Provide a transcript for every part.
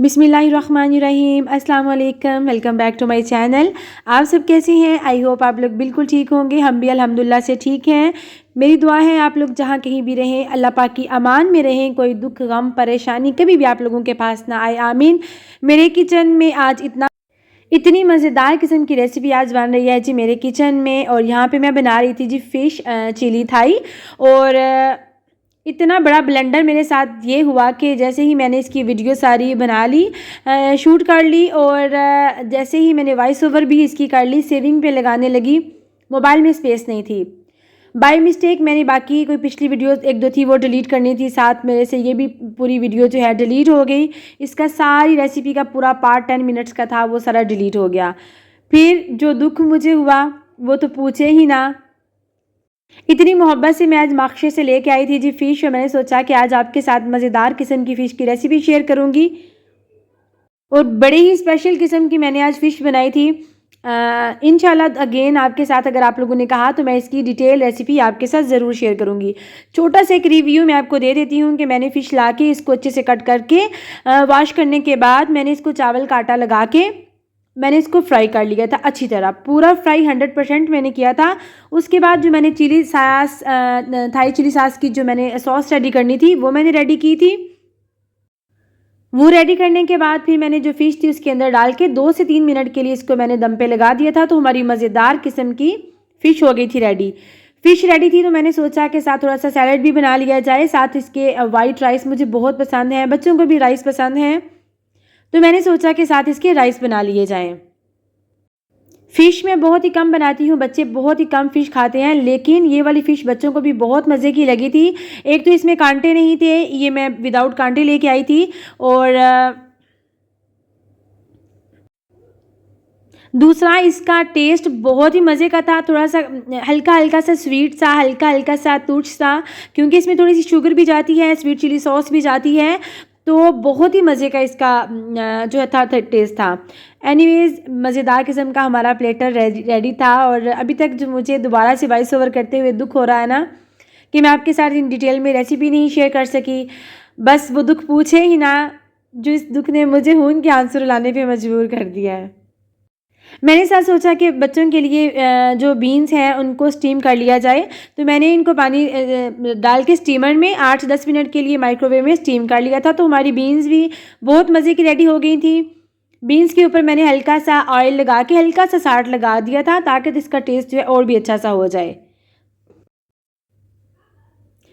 बिस्मिल्लाहिर्रहमानिर्रहीम अस्सलाम वालेकुम। Welcome back to my channel. आप सब कैसे हैं? आई होप आप लोग बिल्कुल ठीक होंगे। हम भी अल्हम्दुलिल्लाह से ठीक हैं। मेरी दुआ है आप लोग जहाँ कहीं भी रहें अल्लाह पाक की अमान में रहें, कोई दुख गम परेशानी कभी भी आप लोगों के पास ना आए, आमीन। मेरे किचन में आज इतनी मज़ेदार किस्म की रेसिपी आज बन रही है जी मेरे किचन में। और यहाँ पे मैं बना रही थी जी फ़िश चिली थाई। और इतना बड़ा ब्लेंडर मेरे साथ ये हुआ कि जैसे ही मैंने इसकी वीडियो सारी बना ली, शूट कर ली, और जैसे ही मैंने वॉइस ओवर भी इसकी कर ली, सेविंग पे लगाने लगी, मोबाइल में स्पेस नहीं थी। बाय मिस्टेक मैंने बाकी कोई पिछली वीडियो एक दो थी वो डिलीट करनी थी, साथ मेरे से ये भी पूरी वीडियो जो है डिलीट हो गई। इसका सारी रेसिपी का पूरा पार्ट 10 मिनट्स का था, वो सारा डिलीट हो गया। फिर जो दुख मुझे हुआ वो तो पूछे ही ना। इतनी मोहब्बत से मैं आज मार्केट से लेके आई थी जी फ़िश, और मैंने सोचा कि आज आपके साथ मज़ेदार किस्म की फ़िश की रेसिपी शेयर करूँगी। और बड़े ही स्पेशल किस्म की मैंने आज फ़िश बनाई थी। इंशाल्लाह अगेन आपके साथ अगर आप लोगों ने कहा तो मैं इसकी डिटेल रेसिपी आपके साथ ज़रूर शेयर करूँगी। छोटा सा एक रिव्यू मैं आपको दे देती हूँ कि मैंने फ़िश ला के इसको अच्छे से कट करके वॉश करने के बाद मैंने इसको चावल का आटा लगा के मैंने इसको फ्राई कर लिया था अच्छी तरह, पूरा फ्राई 100% मैंने किया था। उसके बाद जो मैंने chilli sauce, Thai chilli sauce की जो मैंने सॉस रेडी करनी थी वो मैंने रेडी की थी। वो रेडी करने के बाद फिर मैंने जो फ़िश थी उसके अंदर डाल के 2 से 3 मिनट के लिए इसको मैंने दम पे लगा दिया था। तो हमारी मज़ेदार किस्म की फ़िश हो गई थी रेडी। फ़िश रेडी थी तो मैंने सोचा कि साथ थोड़ा सा सैलड भी बना लिया जाए। साथ इसके वाइट राइस मुझे बहुत पसंद है, बच्चों को भी राइस पसंद है, तो मैंने सोचा कि साथ इसके राइस बना लिए जाएं। फ़िश मैं बहुत ही कम बनाती हूँ, बच्चे बहुत ही कम फ़िश खाते हैं, लेकिन ये वाली फ़िश बच्चों को भी बहुत मज़े की लगी थी। एक तो इसमें कांटे नहीं थे, ये मैं विदाउट कांटे लेके आई थी। और दूसरा इसका टेस्ट बहुत ही मज़े का था, थोड़ा सा हल्का हल्का सा स्वीट सा, हल्का हल्का सा तुच्छ सा, क्योंकि इसमें थोड़ी सी शुगर भी जाती है, स्वीट चिली सॉस भी जाती है, तो बहुत ही मज़े का इसका जो था टेस्ट था। एनीवेज़ मज़ेदार किस्म का हमारा प्लेटर रेडी था। और अभी तक जो मुझे दोबारा से वॉइस ओवर करते हुए दुख हो रहा है ना कि मैं आपके साथ इन डिटेल में रेसिपी नहीं शेयर कर सकी, बस वो दुख पूछे ही ना, जो इस दुख ने मुझे खून के आंसू रुलाने पे मजबूर कर दिया है। मैंने साथ सोचा कि बच्चों के लिए जो बीन्स हैं उनको स्टीम कर लिया जाए, तो मैंने इनको पानी डाल के स्टीमर में 8-10 मिनट के लिए माइक्रोवेव में स्टीम कर लिया था। तो हमारी बीन्स भी बहुत मज़े की रेडी हो गई थी। बीन्स के ऊपर मैंने हल्का सा ऑयल लगा के हल्का सा साल्ट लगा दिया था ताकि इसका टेस्ट जो है और भी अच्छा सा हो जाए।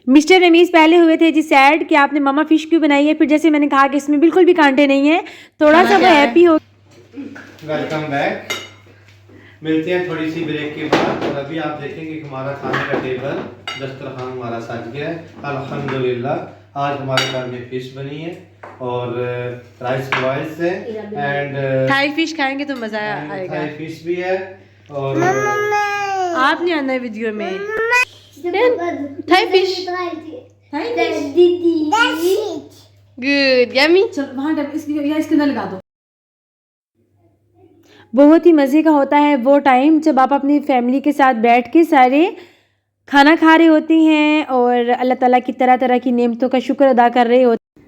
मिस्टर रमीज़ पहले हुए थे जी सैड कि आपने मामा फ़िश क्यों बनाई है, फिर जैसे मैंने कहा कि इसमें बिल्कुल भी कांटे नहीं है, थोड़ा सा वो हैप्पी हो। Welcome back. मिलते हैं थोड़ी सी ब्रेक के बाद। और अभी आप देखेंगे कि हमारा खाने का टेबल दस्तरखान हमारा सज गया है अल्हम्दुलिल्लाह। आज हमारे घर में फिश बनी है और राइस बॉयल्स है एंड थाई फिश खाएंगे तो मज़ा आएगा। थाई फिश भी है। और आप नहीं आना वीडियो में। Thai fish, Thai fish good yummy. चल वहाँ इसके अंदर लगा दो। बहुत ही मज़े का होता है वो टाइम जब आप अपनी फैमिली के साथ बैठ के सारे खाना खा रहे होते हैं और अल्लाह ताला की तरह तरह की नेमतों का शुक्र अदा कर रहे होते हैं।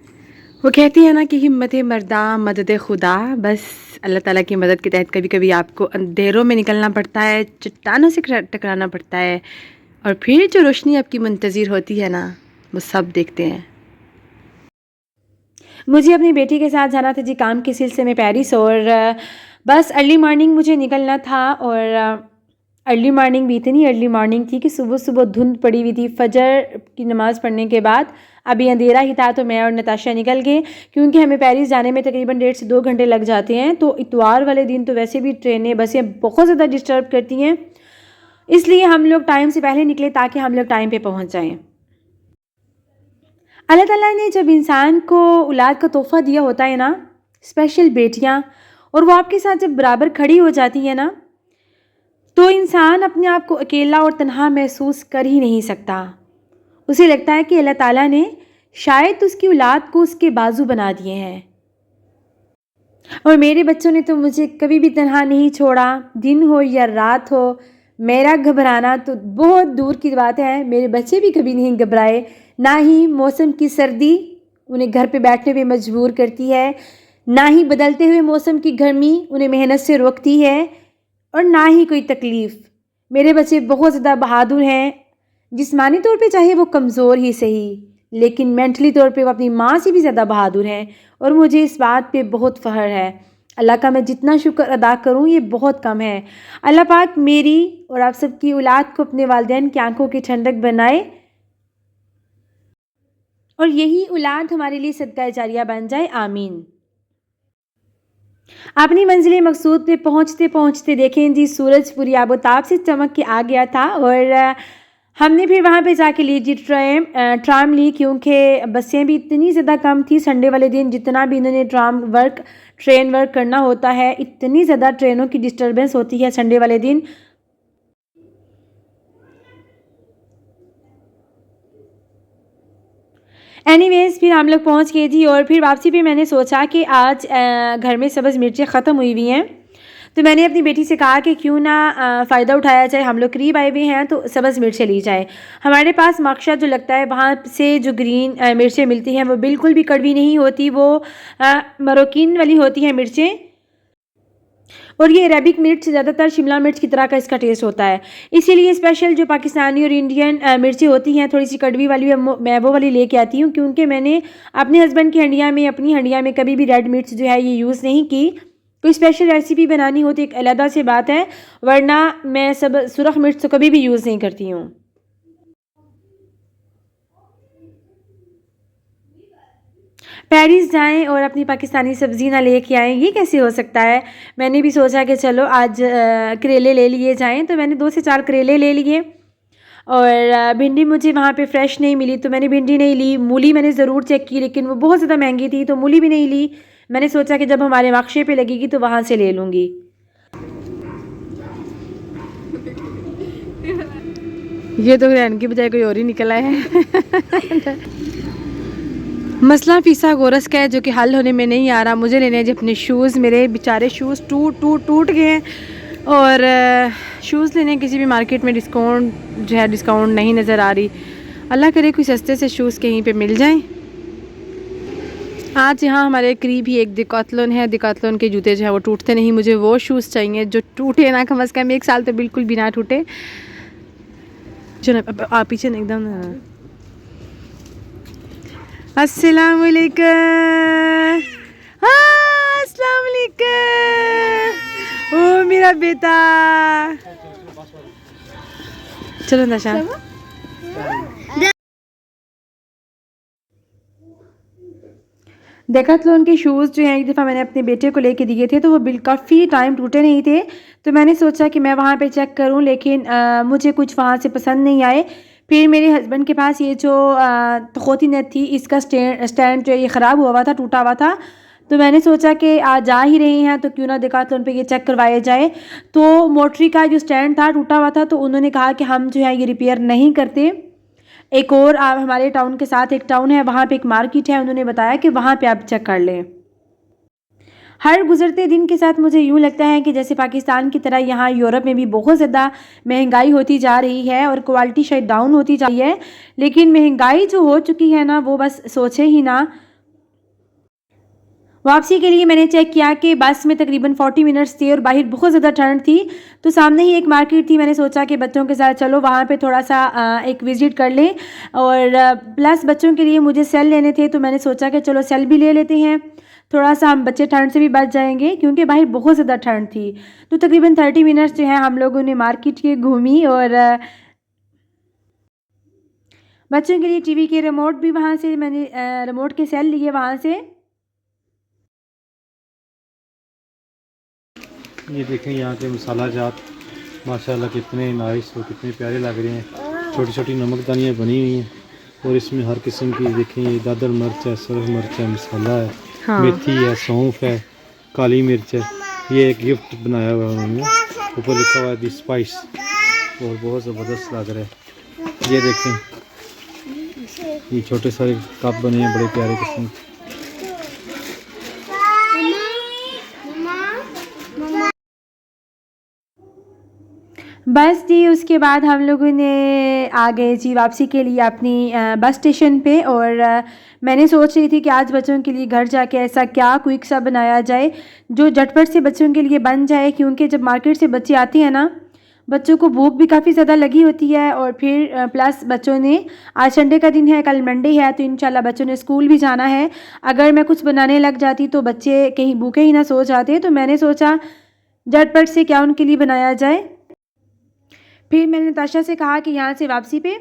वो कहती है ना कि हिम्मत मर्दा मदद खुदा। बस अल्लाह ताला की मदद के तहत कभी कभी आपको अंधेरों में निकलना पड़ता है, चट्टानों से टकराना पड़ता है, और फिर जो रोशनी आपकी मुंतज़िर होती है ना वो सब देखते हैं। मुझे अपनी बेटी के साथ जाना था जी काम के सिलसिले में पेरिस, और बस अर्ली मॉर्निंग मुझे निकलना था। और अर्ली मॉर्निंग भी इतनी अर्ली मॉर्निंग थी कि सुबह सुबह धुंध पड़ी हुई थी। फजर की नमाज़ पढ़ने के बाद अभी अंधेरा ही था तो मैं और नताशा निकल गए, क्योंकि हमें पेरिस जाने में तकरीबन 1.5 से 2 घंटे लग जाते हैं। तो इतवार वाले दिन तो वैसे भी ट्रेनें बसें बहुत ज़्यादा डिस्टर्ब करती हैं, इसलिए हम लोग टाइम से पहले निकले ताकि हम लोग टाइम पे पहुंच जाएं। अल्लाह ताला ने जब इंसान को औलाद का तोहफ़ा दिया होता है ना, स्पेशल बेटियां, और वो आपके साथ जब बराबर खड़ी हो जाती है ना, तो इंसान अपने आप को अकेला और तन्हा महसूस कर ही नहीं सकता। उसे लगता है कि अल्लाह ताला ने शायद उसकी औलाद को उसके बाजू बना दिए हैं। और मेरे बच्चों ने तो मुझे कभी भी तन्हा नहीं छोड़ा, दिन हो या रात हो। मेरा घबराना तो बहुत दूर की बात है, मेरे बच्चे भी कभी नहीं घबराए। ना ही मौसम की सर्दी उन्हें घर पे बैठने पे मजबूर करती है, ना ही बदलते हुए मौसम की गर्मी उन्हें मेहनत से रोकती है, और ना ही कोई तकलीफ़। मेरे बच्चे बहुत ज़्यादा बहादुर हैं। जिस्मानी तौर पे चाहे वो कमज़ोर ही सही, लेकिन मेंटली तौर पे वो अपनी माँ से भी ज़्यादा बहादुर हैं, और मुझे इस बात पे बहुत फ़ख्र है। अल्लाह का मैं जितना शुक्र अदा करूँ ये बहुत कम है। अल्लाह पाक मेरी और आप सबकी औलाद को अपने वालिदैन की आंखों की ठंडक बनाए, और यही औलाद हमारे लिए सदका जारिया बन जाए, आमीन। अपनी मंजिल मकसूद पे पहुँचते पहुँचते देखें जी, सूरज पूरी आबोताब से चमक के आ गया था, और हमने फिर वहाँ पे जाके ली जी ट्राम ली, क्योंकि बसें भी इतनी ज़्यादा कम थी। संडे वाले दिन जितना भी इन्होंने ट्रेन वर्क करना होता है, इतनी ज़्यादा ट्रेनों की डिस्टर्बेंस होती है संडे वाले दिन। एनीवेज़ फिर हम लोग पहुँच गए जी, और फिर वापसी पे मैंने सोचा कि आज घर में सब्ज़ मिर्चें ख़त्म हुई हुई हैं, तो मैंने अपनी बेटी से कहा कि क्यों ना फ़ायदा उठाया जाए, हम लोग करीब आए हुए हैं तो सब्ज़ मिर्चें ली जाए। हमारे पास मकशा जो लगता है, वहाँ से जो ग्रीन मिर्चें मिलती हैं वो बिल्कुल भी कड़वी नहीं होती, वो मरोकिन वाली होती हैं मिर्चें, और ये अरेबिक मिर्च ज़्यादातर शिमला मिर्च की तरह का इसका टेस्ट होता है। इसीलिए स्पेशल जो पाकिस्तानी और इंडियन मिर्चें होती हैं थोड़ी सी कड़वी वाली, मैं वो वाली लेके आती हूँ, क्योंकि मैंने अपने हस्बैंड की हंडिया में, अपनी हंडिया में कभी भी रेड मिर्च जो है ये यूज़ नहीं की। कोई स्पेशल रेसिपी बनानी होती एक अलग से बात है, वरना मैं सब सुरख मिर्च तो कभी भी यूज़ नहीं करती हूँ। पेरिस जाएं और अपनी पाकिस्तानी सब्ज़ी ना लेके आएँ, ये कैसे हो सकता है। मैंने भी सोचा कि चलो आज करेले ले लिए जाएं, तो मैंने 2 से 4 करेले ले लिए, और भिंडी मुझे वहाँ पे फ्रेश नहीं मिली तो मैंने भिंडी नहीं ली। मूली मैंने ज़रूर चेक की, लेकिन वो बहुत ज़्यादा महंगी थी, तो मूली भी नहीं ली। मैंने सोचा कि जब हमारे नक्शे पे लगेगी तो वहाँ से ले लूँगी। ये तो रहने की बजाय कोई और ही निकला है। मसला फीसा गोरस का है, जो कि हल होने में नहीं आ रहा। मुझे लेने जी अपने शूज़, मेरे बेचारे शूज़ टूट गए हैं, और शूज़ लेने किसी भी मार्केट में डिस्काउंट नहीं नज़र आ रही। अल्लाह करे कोई सस्ते से शूज़ कहीं पे मिल जाएं। आज यहाँ हमारे करीब ही एक डिकैथलॉन है। डिकैथलॉन के जूते जो है वो टूटते नहीं, मुझे वो शूज़ चाहिए जो टूटे ना, कम से कम 1 साल तो बिल्कुल भी ना टूटे। चलो आप पीछे एकदम। अस्सलाम वालेकुम। हाँ अस्सलाम वालेकुम। ओ मेरा बेटा, चलो नशा। डेकाथलॉन के शूज़ जो हैं एक दफ़ा मैंने अपने बेटे को लेके दिए थे, तो वो काफ़ी टाइम टूटे नहीं थे, तो मैंने सोचा कि मैं वहाँ पे चेक करूँ, लेकिन मुझे कुछ वहाँ से पसंद नहीं आए। फिर मेरे हस्बैंड के पास ये जो तखोती नेट थी, इसका स्टैंड जो ये ख़राब हुआ था, टूटा हुआ था, तो मैंने सोचा कि आज जा ही रहे हैं तो क्यों ना डेकाथलॉन पे ये चेक करवाया जाए। तो मोटरी का जो स्टैंड था टूटा हुआ था, तो उन्होंने कहा कि हम जो है ये रिपेयर नहीं करते। एक और हमारे टाउन के साथ एक टाउन है, वहाँ पे एक मार्केट है, उन्होंने बताया कि वहाँ पे आप चेक कर लें। हर गुज़रते दिन के साथ मुझे यूँ लगता है कि जैसे पाकिस्तान की तरह यहाँ यूरोप में भी बहुत ज़्यादा महंगाई होती जा रही है, और क्वालिटी शायद डाउन होती जा रही है। लेकिन महंगाई जो हो चुकी है ना, वो बस सोचे ही ना। वापसी के लिए मैंने चेक किया कि बस में तकरीबन 40 मिनट्स थे, और बाहर बहुत ज़्यादा ठंड थी, तो सामने ही एक मार्केट थी। मैंने सोचा कि बच्चों के साथ चलो वहाँ पे थोड़ा सा एक विज़िट कर लें, और प्लस बच्चों के लिए मुझे सेल लेने थे, तो मैंने सोचा कि चलो सेल भी ले लेते हैं, थोड़ा सा हम बच्चे ठंड से भी बच जाएंगे, क्योंकि बाहर बहुत ज़्यादा ठंड थी। तो तकरीबन 30 मिनट्स जो है हम लोगों ने मार्केट के घूमी, और बच्चों के लिए टीवी के रिमोट भी वहाँ से मैंने रिमोट के सेल लिए वहाँ से। ये देखें यहाँ के मसाला जात माशाल्लाह कितने नाइस और कितने प्यारे लग रहे हैं। छोटी छोटी नमकदानियाँ बनी हुई हैं, और इसमें हर किस्म की देखें, ये दादर मिर्च है, सरफ मिर्च है, मसाला है, हाँ। मेथी है, सौंफ है, काली मिर्च है, ये एक गिफ्ट बनाया हुआ है उन्होंने, ऊपर लिखा हुआ है दी स्पाइस, और बहुत ज़बरदस्त लग रहा है। ये देखें, ये छोटे सारे कप बने हैं बड़े प्यारे किस्म के। बस जी उसके बाद हम लोगों ने आ गए जी वापसी के लिए अपनी बस स्टेशन पे। और मैंने सोच रही थी कि आज बच्चों के लिए घर जाके ऐसा क्या क्विक सा बनाया जाए जो झटपट से बच्चों के लिए बन जाए, क्योंकि जब मार्केट से बच्चे आते हैं ना, बच्चों को भूख भी काफ़ी ज़्यादा लगी होती है। और फिर प्लस बच्चों ने, आज संडे का दिन है, कल मंडे है, तो इंशाल्लाह बच्चों ने स्कूल भी जाना है। अगर मैं कुछ बनाने लग जाती तो बच्चे कहीं भूखे ही ना सो जाते, तो मैंने सोचा झटपट से क्या उनके लिए बनाया जाए। फिर मैंने नताशा से कहा कि यहाँ से वापसी पे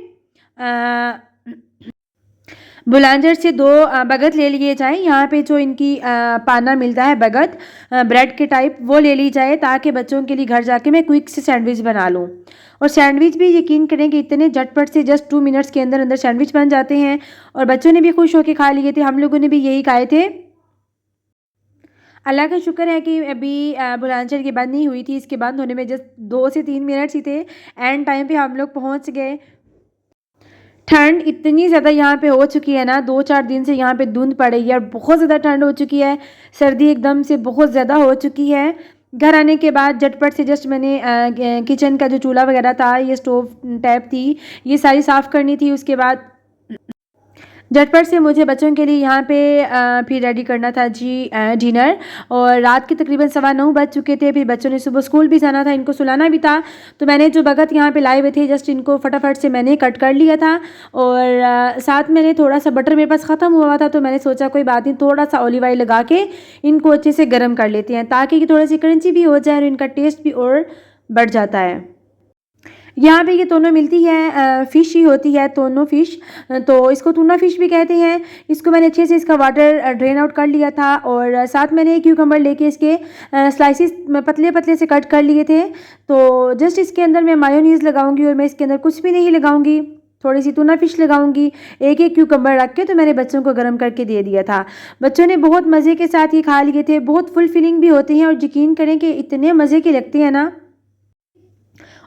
बुलंदशहर से 2 बगत ले लिए जाए। यहाँ पे जो इनकी पाना मिलता है बगत ब्रेड के टाइप, वो ले ली जाए ताकि बच्चों के लिए घर जाके मैं क्विक से सैंडविच बना लूँ। और सैंडविच भी यकीन करें कि इतने झटपट से जस्ट 2 मिनट्स के अंदर अंदर सैंडविच बन जाते हैं, और बच्चों ने भी खुश होकर खा लिए थे, हम लोगों ने भी यही खाए थे। अल्लाह का शुक्र है कि अभी बुलंदशहर की बंद नहीं हुई थी, इसके बंद होने में जस्ट 2 से 3 मिनट्स ही थे। एंड टाइम पे हम लोग पहुंच गए। ठंड इतनी ज़्यादा यहाँ पे हो चुकी है ना, 2-4 दिन से यहाँ पे धुंध पड़ रही है और बहुत ज़्यादा ठंड हो चुकी है, सर्दी एकदम से बहुत ज़्यादा हो चुकी है। घर आने के बाद झटपट से जस्ट मैंने किचन का जो चूल्हा वगैरह था, ये स्टोव टैप थी, ये सारी साफ़ करनी थी। उसके बाद झटपट से मुझे बच्चों के लिए यहाँ पे फिर रेडी करना था जी डिनर। और रात के तकरीबन 9:15 बज चुके थे। फिर बच्चों ने सुबह स्कूल भी जाना था, इनको सुलाना भी था, तो मैंने जो बगत यहाँ पे लाए हुए थे जस्ट इनको फटाफट से मैंने कट कर लिया था। और साथ मैंने थोड़ा सा बटर मेरे पास ख़त्म हुआ था, तो मैंने सोचा कोई बात नहीं, थोड़ा सा ऑलिव ऑयल लगा के इनको अच्छे से गर्म कर लेते हैं ताकि थोड़ी सी क्रंची भी हो जाए और इनका टेस्ट भी और बढ़ जाता है। यहाँ पे ये टोनो मिलती है, फ़िश ही होती है, टोनो फ़िश, तो इसको टूना फ़िश भी कहते हैं। इसको मैंने अच्छे से इसका वाटर ड्रेन आउट कर लिया था। और साथ मैंने एक क्यूकम्बर लेके इसके स्लाइसिस पतले पतले से कट कर लिए थे। तो जस्ट इसके अंदर मैं मायोनीज़ लगाऊंगी, और मैं इसके अंदर कुछ भी नहीं लगाऊंगी, थोड़ी सी टूना फ़िश लगाऊंगी, एक क्यूकम्बर रख के। तो मैंने बच्चों को गर्म करके दे दिया था। बच्चों ने बहुत मज़े के साथ ये खा लिए थे, बहुत फुल फिलिंग भी होते हैं, और यकीन करें कि इतने मज़े के लगते हैं ना।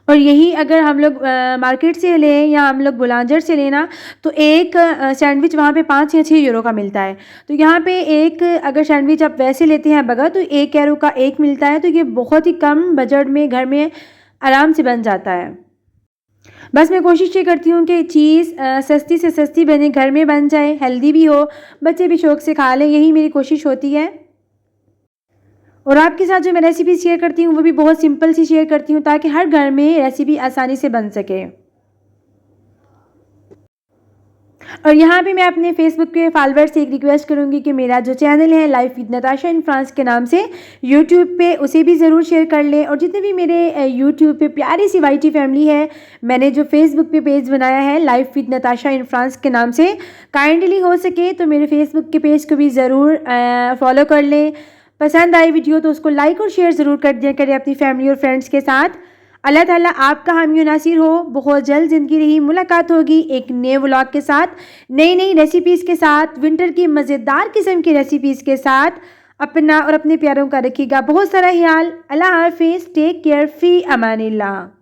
और यही अगर हम लोग मार्केट से लें या हम लोग बुलंदशहर से लेना, तो एक सैंडविच वहाँ पे 5 या 6 यूरो का मिलता है। तो यहाँ पे एक अगर सैंडविच आप वैसे लेते हैं बगैर, तो 1 यूरो का एक मिलता है। तो ये बहुत ही कम बजट में घर में आराम से बन जाता है। बस मैं कोशिश ये करती हूँ कि चीज़ सस्ती से सस्ती बने, घर में बन जाए, हेल्दी भी हो, बच्चे भी शौक़ से खा लें, यही मेरी कोशिश होती है। और आपके साथ जो मैं रेसिपी शेयर करती हूँ वो भी बहुत सिंपल सी शेयर करती हूँ ताकि हर घर में रेसिपी आसानी से बन सके। और यहाँ पे मैं अपने फेसबुक के फॉलोअर से एक रिक्वेस्ट करूँगी कि मेरा जो चैनल है life with Natasha in France के नाम से यूट्यूब पे, उसे भी ज़रूर शेयर कर लें। और जितने भी मेरे यूट्यूब पे प्यारी सी वाईटी फैमिली है, मैंने जो फेसबुक पे पेज बनाया है life with Natasha in France के नाम से, काइंडली हो सके तो मेरे फेसबुक के पेज को भी ज़रूर फॉलो कर लें। पसंद आई वीडियो तो उसको लाइक और शेयर ज़रूर कर दिया करें अपनी फैमिली और फ्रेंड्स के साथ। अल्लाह ताला आपका हामी नासिर हो। बहुत जल्द ज़िंदगी रही मुलाकात होगी एक नए व्लॉग के साथ, नई रेसिपीज़ के साथ, विंटर की मज़ेदार किस्म की रेसिपीज़ के साथ। अपना और अपने प्यारों का रखिएगा बहुत सारा ख्याल। अल्लाह हाफिज़, टेक केयर, फ़ी अमानिल्लाह।